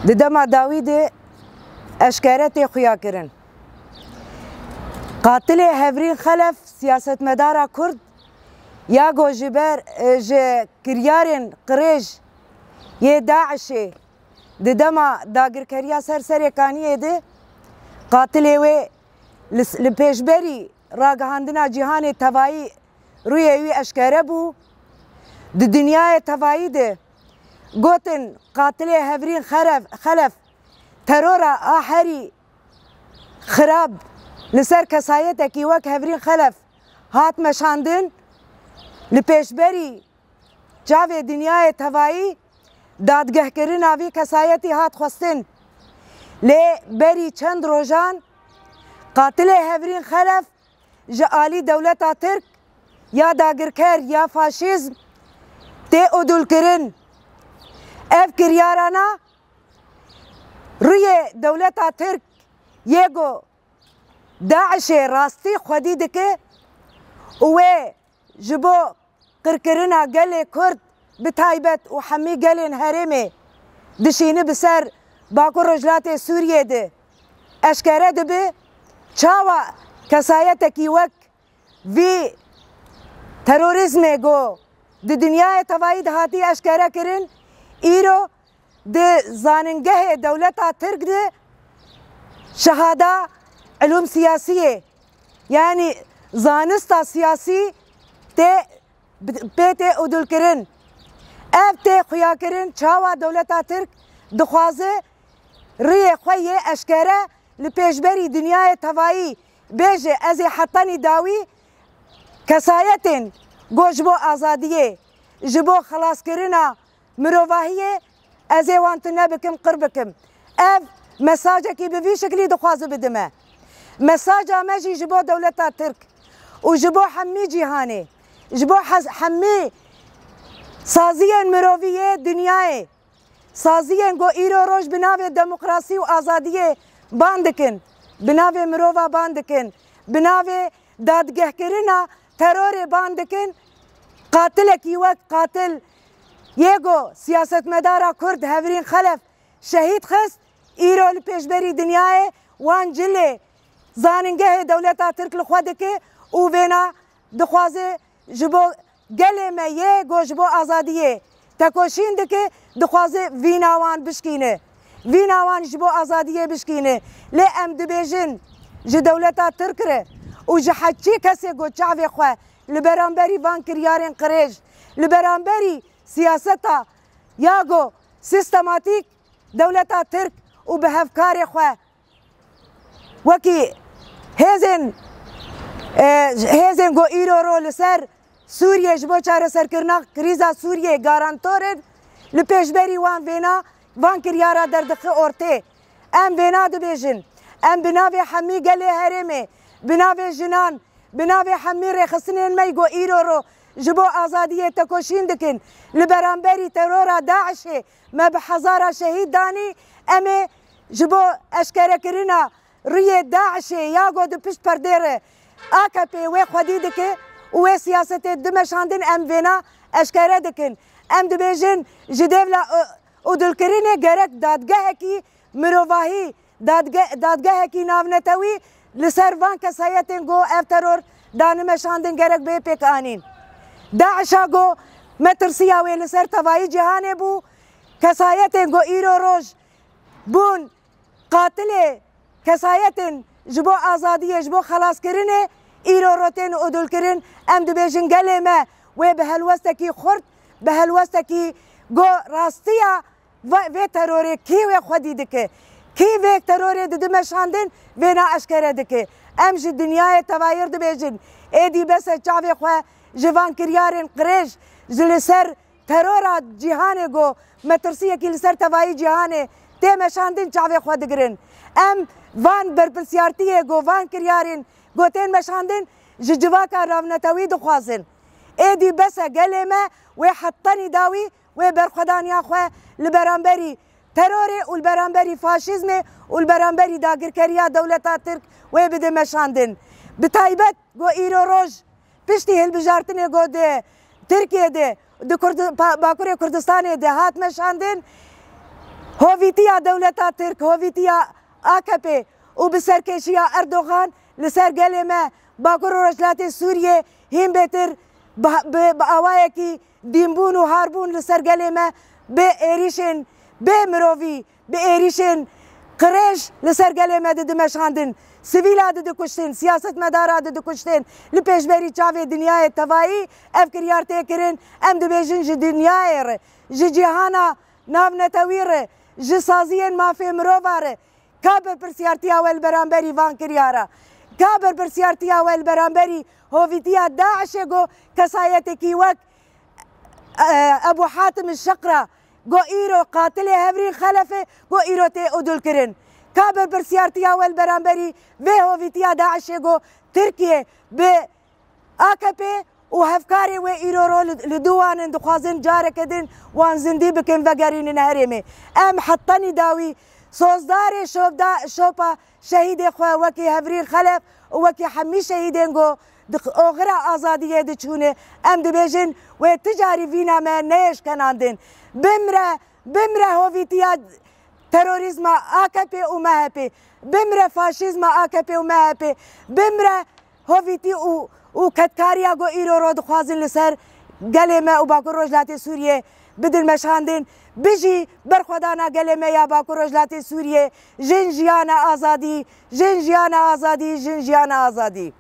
di dema dawî de eşkere tê xuya kirin. Qatilê Hevrîn Xelef siyasetmedara Kurd ya got ji ber ji kiryarên qirêj yê Daişê di dema dagirkeriya ser serê Kaniyê de qatilê wê li pêşberî ragihandina cîhanê tevayî rûyê wî eşkere bû. Di dinyayê tevayî de gotin qatilê Hevrîn Xelef terora a herî xirab li ser kesayetekî wek Hevrîn Xelef hat meşandin. Li pêşberî çavê dinyayê tevayî dadgehkirina vî kesayetî hat xwestin. Lê berî çend rojan qatilê Hevrîn Xelef ji alî dewleta Tirk ya dagirker ya faşîzm tê odûlkirin. Ev kiryarana rûyê dewleta Tirk yê got Daişê rastî xwedî dike û wê ji bo qirkirina gelê Kurd bi taybet û hemî gelên herêmê dişînî bi ser Bakur Rojhilatê Sûriyê de eşkere dibe çawa kesayetekî wek vî terorîzmê got di dinyayê tevayî de hatiye eşkere kirin. Îro di zanîngehê dewleta Tirk de şehada ilûm siyasiyê yani zanista siyasî pê tê odûlkirin. Ev tê xuyakirin çawa dewleta Tirk dixwaze rêyê xwe yê eşkere li pêşberî dinyayê tevayî bêje ez ê hetanî dawî kesayetên got ji bo azadiyê ji bo xelaskirina mirovahiyê ez ê wan tune bikim qir bikim. Ev mesajekî bi vî şeklî dixwaze bidime. Mesaja me jî ji bo dewleta Tirk û ji bo hemî cîhanê ji bo hemî saziyên miroviyê dinyayê saziyên got îro roj bi navê demokrasî û azadiyê ban dikin, bi navê mirova ban dikin, bi navê dadgehkirina terorê ban dikin. Qatilekî wek qatil yê got siyasetmedara Kurd Hevrîn Xelef şehîd xist îro li pêşberî dinyayê wan cilê zanîngehê dewleta Tirk li xwe dike û vêna dixwaze ji bo gelê me yê got ji bo azadiyê tekoşîn dike dixwaze vîna wan bişkîne. Vîna wan ji bo azadiyê bişkîne. Lê em dibêjin ji dewleta Tirk re û ji heçî kesê got çavê xwe li beramberî van kiryarên qirêj li beramberî siyaseta ya got sîstematîk dewleta Tirk û bi hevkarê xwe wekî hêzên got îro ro li ser Sûriye ji bo çareserkirina krîza Sûriyê garantorin li pêşberî wan vêna van kiryara derdixe ortê. Em vêna dibêjin em bi navê hemî gelê herêmê bi navê jinan bi navê hemî rêxistinên me got îro ro ji bo azadiyê tekoşîn dikin. Li beramberî terora Daişê me bi hezara şehîd danî em ê ji bo eşkerekirina rûyê Daişê ya got di pişt perdê re AKP wê xwedî dike û wê siyasetê dimeşandin em vêna eşkere dikin. Em dibêjin ji devla odûlkirinê gerek dadgehekî mirovahî dadgehekî navnetewî li ser van kesayetên got ev teror danimeşandin gerek bê pêk anîn. Daişa got me tirsiya wê li ser tevayî cîhanê bû. Kesayetên got îro roj bûn qatilê kesayetên ji bo azadiyê ji bo xelaskirinê îro ro tên odûlkirin. Em dibêjin gelê me wê bi helwestekî xurt bi helwestekî got rastiya vê terorê kî wê xwedî dike kî vê terorê di dimeşandin vêna eşkere dike. Em ji dinyayê tevayî dibêjin êdî bes e çavê xwe ji van kiryarên qirêj ji li ser terora cîhanê got me tirsiyekî li ser tevayî cîhanê tê meşandin çavê xwe digirin. Em van berpirsiyartiyê got van kiryarên got tên meşandin ji civaka ravnetewî dixwazin. Êdî bes e gelê me wê hetanî dawî wê berxwedaniya xwe li beramberî terorê û li beramberî faşîzmê û li beramberî dagirkeriya dewleta Tirk wê bide meşandin. Bi taybet got îro roj piştî hilbijartinê got de Tirkiyê de di Bakurê Kurdistanê de hat meşandin. Hovî هویتیا دولتا ترک هویتیا AKP و بسرکشیا اردوغان لسر گل ما باکور و رجلات سوریه هم بهتر به آوایی که دیمبون و هاربون لسر گل ما به ایریشن به مروی به ایریشن قرش لسر گل ما دمشقاندن سیویل عدد کشتن سیاست مدار عدد کشتن لپیشبری چاوی دنیای توائی افکریار تکرن ام دبیجن جی دنیای ره جی جهانا ناو نتویره جی سازین مافی مرواره کابر پرسیارتی اول برانبری وان کریارا کابر پرسیارتی اول برانبری هویتیا داعش گو کسایت کی وک ابو حاتم الشقره گو ایرو قاتل هفرین خلفه گو ایرو تی ادول کرن کابر پرسیارتی اول برانبری و هویتیا داعش گو ترکیه به AKP و هفکاری و ایرو رو لدوان دخوازن جاره کدن وان زندی بکن وگرین نهرمه ام حطنی داوی سوزدار شوپا شهید خواه وکی هفرین خلف و وکی حمی شهیدین گو اغرا آزادیه دچونه ام دبیجن و تجاری وینا ما نیش کناندن بمره هویتیا تروریزم AKP و MHP بمره فاشیزم AKP و MHP بمره هویتی و کتکاریا گو ایرو رو دخوازن لسر گل ما و باکر رجلات سوریه بدل مشاندن بجی برخودانا گل ما یا باکر رجلات سوریه جنجیان آزادی جنجیان آزادی جنجیان آزادی